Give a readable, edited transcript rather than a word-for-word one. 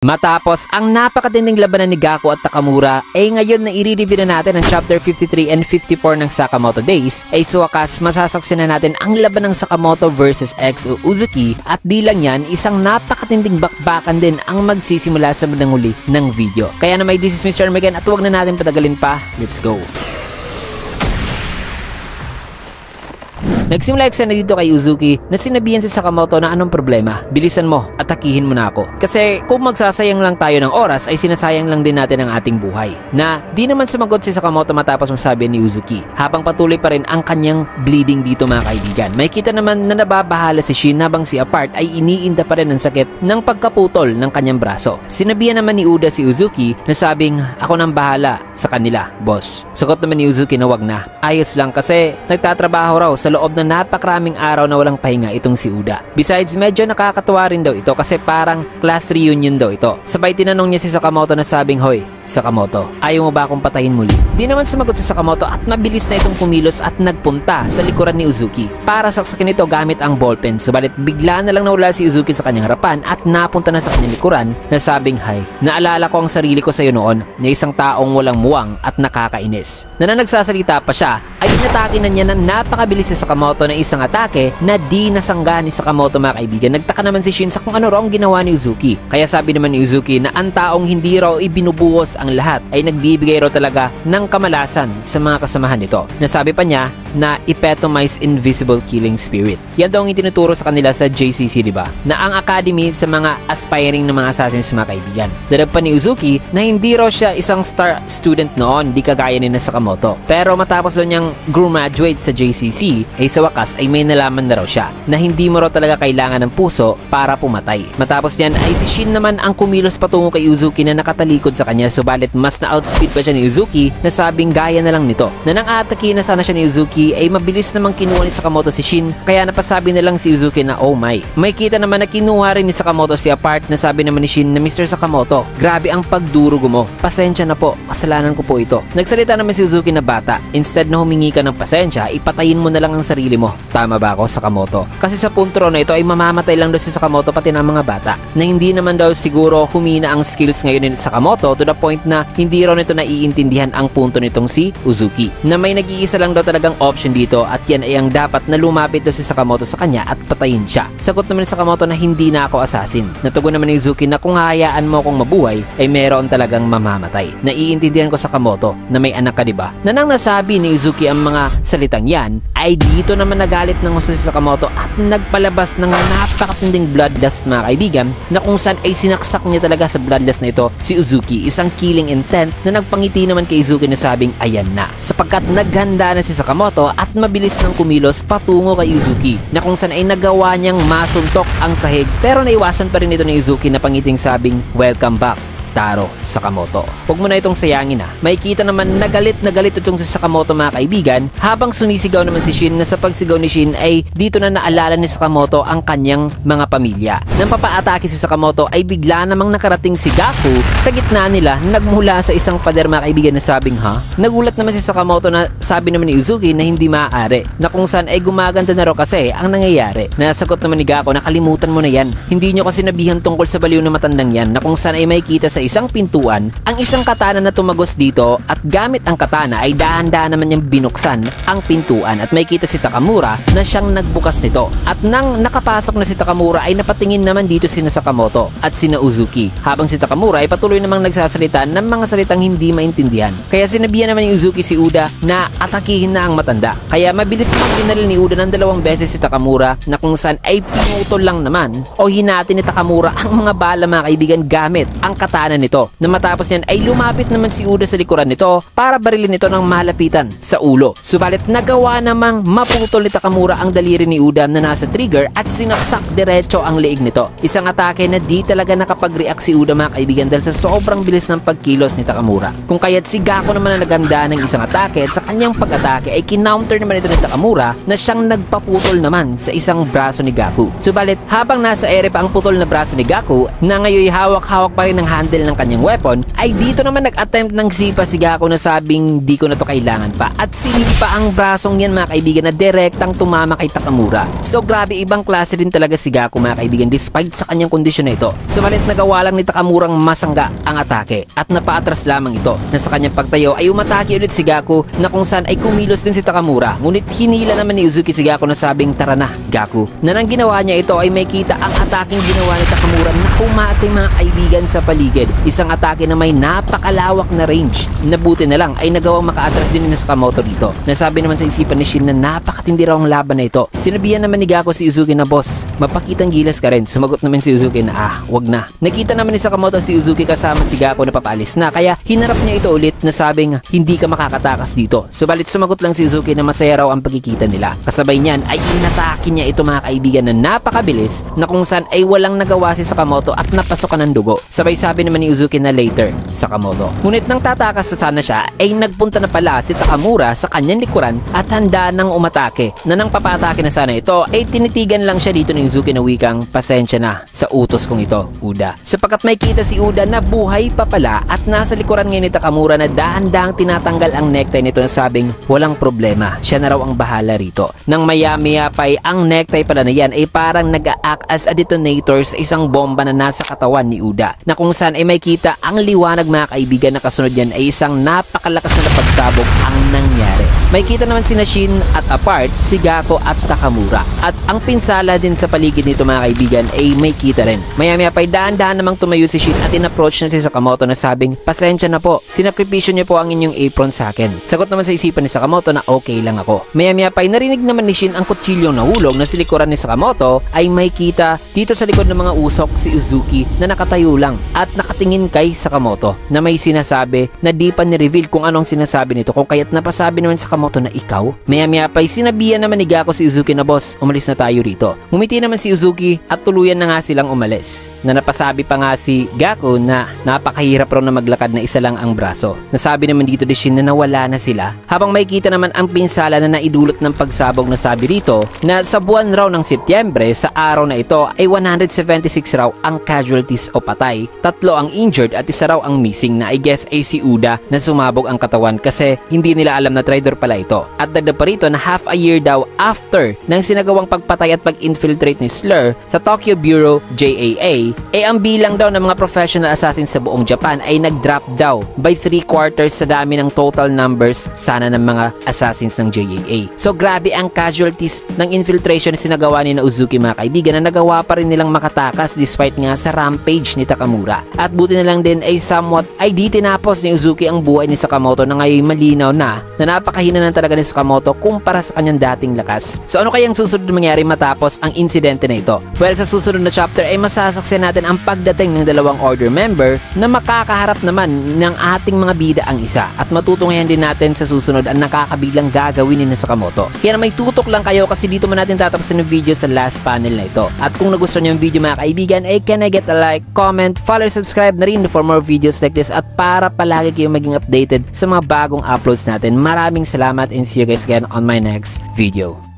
Matapos ang napakatinding labanan ni Gaku at Takamura, ngayon na i-review na natin ang chapter 53 and 54 ng Sakamoto Days, sa wakas masasaksihan na natin ang laban ng Sakamoto versus EXO Uzuki, at di lang yan, isang napakatinding bakbakan din ang magsisimula sa bandang huli ng video. Kaya naman, this is Mr. Megan at huwag na natin patagalin pa, let's go! Nagsimula eksena dito kay Uzuki na sinabihan si Sakamoto na anong problema, bilisan mo, atakihin mo na ako. Kasi kung magsasayang lang tayo ng oras ay sinasayang lang din natin ang ating buhay. Na di naman sumagot si Sakamoto matapos masabi ni Uzuki, habang patuloy pa rin ang kanyang bleeding dito mga kaibigan. May kita naman na nababahala si Shin habang si Apart ay iniinda pa rin ng sakit ng pagkaputol ng kanyang braso. Sinabihan naman ni Uda si Uzuki na sabing, ako nang bahala sa kanila, boss. Sagot naman ni Uzuki na wag na. Ayos lang kasi nagtatrabaho raw sa loob na napakaraming araw na walang pahinga itong si Uda. Besides, medyo nakakatuwa rin daw ito kasi parang class reunion daw ito. Sabay tinanong niya si Sakamoto na sabing, hoy, Sakamoto, ayaw mo ba akong patayin muli? Di naman sumagot si Sakamoto at mabilis na itong kumilos at nagpunta sa likuran ni Uzuki para saksakin ito gamit ang ballpen. Subalit bigla na lang nawala si Uzuki sa kanyang harapan at napunta na sa kanyang likuran na sabing, hay, naalala ko ang sarili ko sa iyo noon na isang taong walang muwang at nakakainis. Na nagsasalita pa siya ay inatake na niya na napakabilis si Sakamoto na isang atake na di nasangga ni Sakamoto mga kaibigan. Nagtaka naman si Shin sa kung ano raw ang ginawa ni Uzuki. Kaya sabi naman ni Uzuki na ang taong hindi raw ibinubuhos ang lahat ay nagbibigay raw talaga ng kamalasan sa mga kasamahan nito. Nasabi pa niya na epitomize invisible killing spirit. Yan daw ang itinuturo sa kanila sa JCC, diba? Na ang academy sa mga aspiring na mga assassins mga kaibigan. Darag pa ni Uzuki na hindi raw siya isang star student noon, di kagaya ni Sakamoto. Pero matapos daw niyang graduate sa JCC, ay sa wakas ay may nalaman na raw siya na hindi mo raw talaga kailangan ng puso para pumatay. Matapos niyan ay si Shin naman ang kumilos patungo kay Uzuki na nakatalikod sa kanya, subalit mas na-outspeed pa siya ni Uzuki na sabing gaya na lang nito. Na nang atake na sana siya ni Uzuki ay mabilis namang kinuha ni Sakamoto si Shin, kaya napasabi na lang si Uzuki na oh my. May kita naman na kinuha rin ni Sakamoto si Apart na sabi naman ni Shin na Mr. Sakamoto, grabe ang pagdurugo mo. Pasensya na po, kasalanan ko po ito. Nagsalita naman si Uzuki na bata, instead na humingi ka ng pasensya, ipatayin mo na lang ang sarili mo. Tama ba ako, Sakamoto? Kasi sa punto na ito ay mamamatay lang daw si Sakamoto pati ng mga bata. Na hindi naman daw siguro humina ang skills ngayon ni Sakamoto to the point na hindi raw nito naiintindihan ang punto nitong si Uzuki. Na may nag-iisa lang daw talagang option dito at yan ay ang dapat na lumapit daw si Sakamoto sa kanya at patayin siya. Sagot naman ni Sakamoto na hindi na ako assassin. Natugon naman ni Uzuki na kung hayaan mo akong mabuhay ay meron talagang mamamatay. Naiintindihan ko Sakamoto na may anak ka, diba? Na nang nasabi ni Uzuki ang mga salitang yan ay dito naman nagalit ng gusto si Sakamoto at nagpalabas ng napakatinding bloodlust mga kaibigan na kung saan ay sinaksak niya talaga sa bloodlust na ito si Uzuki, isang killing intent na nagpangiti naman kay Uzuki na sabing ayan na, sapagkat naghanda na si Sakamoto at mabilis nang kumilos patungo kay Uzuki na kung saan ay nagawa niyang masuntok ang sahig, pero naiwasan pa rin ito ni Uzuki na pangiting sabing welcome back Taro Sakamoto. Huwag mo na itong sayangin ha. May kita naman na galit itong si Sakamoto mga kaibigan habang sumisigaw naman si Shin na sa pagsigaw ni Shin ay dito na naalala ni Sakamoto ang kanyang mga pamilya. Nang papaatake si Sakamoto ay bigla namang nakarating si Gaku sa gitna nila na nagmula sa isang pader mga kaibigan na sabing ha. Nagulat naman si Sakamoto na sabi naman ni Uzuki na hindi maaari, na kung saan ay gumaganda na raw kasi ang nangyayari. Nasagot naman ni Gaku na kalimutan mo na yan. Hindi nyo kasi nabihan tungkol sa baliw na matandang yan, na kung saan ay may kita sa isang pintuan ang isang katana na tumagos dito at gamit ang katana ay dahan-dahan naman niyang binuksan ang pintuan at may kita si Takamura na siyang nagbukas nito. At nang nakapasok na si Takamura ay napatingin naman dito sina Sakamoto at sina Uzuki habang si Takamura ay patuloy namang nagsasalita ng mga salitang hindi maintindihan. Kaya sinabihan naman ni Uzuki si Uda na atakihin na ang matanda. Kaya mabilis namang dinala ni Uda ng 2 beses si Takamura na kung saan ay pinutol lang naman o hinati ni Takamura ang mga bala mga kaibigan gamit ang katana nito. Na matapos niyan ay lumapit naman si Uda sa likuran nito para barilin ito ng malapitan sa ulo. Subalit nagawa namang maputol ni Takamura ang daliri ni Uda na nasa trigger at sinaksak diretso ang leeg nito. Isang atake na di talaga nakapag-react si Uda mga kaibigan dahil sa sobrang bilis ng pagkilos ni Takamura. Kung kaya't si Gaku naman na naganda ng isang atake at sa kanyang pag-atake ay kinounter naman ito ni Takamura na siyang nagpaputol naman sa isang braso ni Gaku. Subalit habang nasa ere pa ang putol na braso ni Gaku na ngayon hawak-hawak pa rin ng handle mag-handle ng kanyang weapon, ay dito naman nag-attempt ng sipa si Gaku na sabing di ko na to kailangan pa at sinipa ang brasong yan mga kaibigan na direktang tumama kay Takamura. So grabe, ibang klase din talaga si Gaku mga kaibigan despite sa kanyang kondisyon na ito. Subalit nagawa lang ni Takamurang masangga ang atake at napaatras lamang ito na sa kanyang pagtayo ay umatake ulit si Gaku na kung saan ay kumilos din si Takamura. Ngunit hinila naman ni Uzuki si Gaku na sabing tara na Gaku. Na nang ginawa niya ito ay may kita ang ataking ginawa ni Takamura na humati mga kaibigan sa paligid. Isang atake na may napakalawak na range. Nabuti na lang ay nagawang makaatras din ni Sakamoto dito. Nasabi naman sa isipan ni Shin na napakatindi raw ang laban na ito. Sinabihan naman ni Gaku si Uzuki na boss, mapakitang gilas ka rin. Sumagot naman si Uzuki na wag na. Nakita naman ni Sakamoto si Uzuki kasama si Gaku na papaalis na kaya hinarap niya ito ulit na sabing hindi ka makakatakas dito. Subalit sumagot lang si Uzuki na masaya raw ang pagkikita nila. Kasabay niyan ay inatake niya ito mga kaibigan na napakabilis na kung saan ay walang nagawa si Sakamoto at napasokan ng dugo. Sabay sabi naman ni Uzuki na later Sakamoto. Ngunit nang tatakas na sana siya ay nagpunta na pala si Takamura sa kanyang likuran at handa nang umatake. Na nang papatake na sana ito ay tinitigan lang siya dito ni Uzuki na wikang pasensya na sa utos kong ito Uda. Sapagkat may kita si Uda na buhay pa pala at nasa likuran ngayon ni Takamura na dahan-dahang tinatanggal ang necktie nito na sabing walang problema, siya na raw ang bahala rito. Nang maya-maya pa ay ang necktie pala na yan ay parang nag-a-act as a detonator sa isang bomba na nasa katawan ni Uda na kung saan ay may kita ang liwanag mga kaibigan na kasunod yan ay isang napakalakas na pagsabog ang nangyari. May kita naman si Shin at apart si Gaku at Takamura at ang pinsala din sa paligid nito mga kaibigan ay may kita rin. Maya-maya pa ay dahan-dahan namang tumayo si Shin at in-approach na si Sakamoto na sabing pasensya na po, sinakripisyo niyo po ang inyong apron sa akin. Sagot naman sa isipan ni Sakamoto na okay lang ako. Maya-maya pa ay narinig naman ni Shin ang kutsilyong nahulog na sa likuran ni Sakamoto ay may kita dito sa likod ng mga usok si Uzuki na nakatayo lang at nakatingin kay Sakamoto na may sinasabi na di pa ni-reveal kung anong sinasabi nito kung kaya't napasabi naman Sakamoto na ikaw. Maya-maya pa ay sinabihan naman ni Gaku si Uzuki na boss, umalis na tayo rito. Ngumiti naman si Uzuki at tuluyan na nga silang umalis. Na napasabi pa nga si Gaku na napakahirap raw na maglakad na isa lang ang braso. Nasabi naman dito ni Shin na nawala na sila habang may kita naman ang pinsala na naidulot ng pagsabog na sabi rito na sa buwan raw ng Setyembre sa araw na ito ay 176 raw ang casualties o patay, 3 ang injured at 1 raw ang missing na I guess ay si Uda na sumabog ang katawan kasi hindi nila alam na traitor pala ito. At dagdag pa rito na half a year daw after ng sinagawang pagpatay at pag-infiltrate ni Slur sa Tokyo Bureau JAA ay ang bilang daw ng mga professional assassins sa buong Japan ay nag-drop daw by 3/4 sa dami ng total numbers sana ng mga assassins ng JAA. So grabe ang casualties ng infiltration na sinagawa ni Uzuki mga kaibigan na nagawa pa rin nilang makatakas despite nga sa rampage ni Takamura. At buti na lang din ay somewhat ay di tinapos ni Uzuki ang buhay ni Sakamoto na ngayon malinaw na napakahina na talaga ni Sakamoto kumpara sa kanyang dating lakas. So ano kayang susunod na mangyari matapos ang insidente na ito? Well, sa susunod na chapter ay masasaksihan natin ang pagdating ng 2 order member na makakaharap naman ng ating mga bida ang isa at matutunghayan din natin sa susunod ang nakakabilang gagawin ni Sakamoto. Kaya na may tutok lang kayo kasi dito man natin tatapusin yung video sa last panel na ito. At kung nagustuhan nyo yung video mga kaibigan ay can I get a like, comment, follow, subscribe na rin for more videos like this at para palagi kayong maging updated sa mga bagong uploads natin. Maraming salamat and see you guys again on my next video.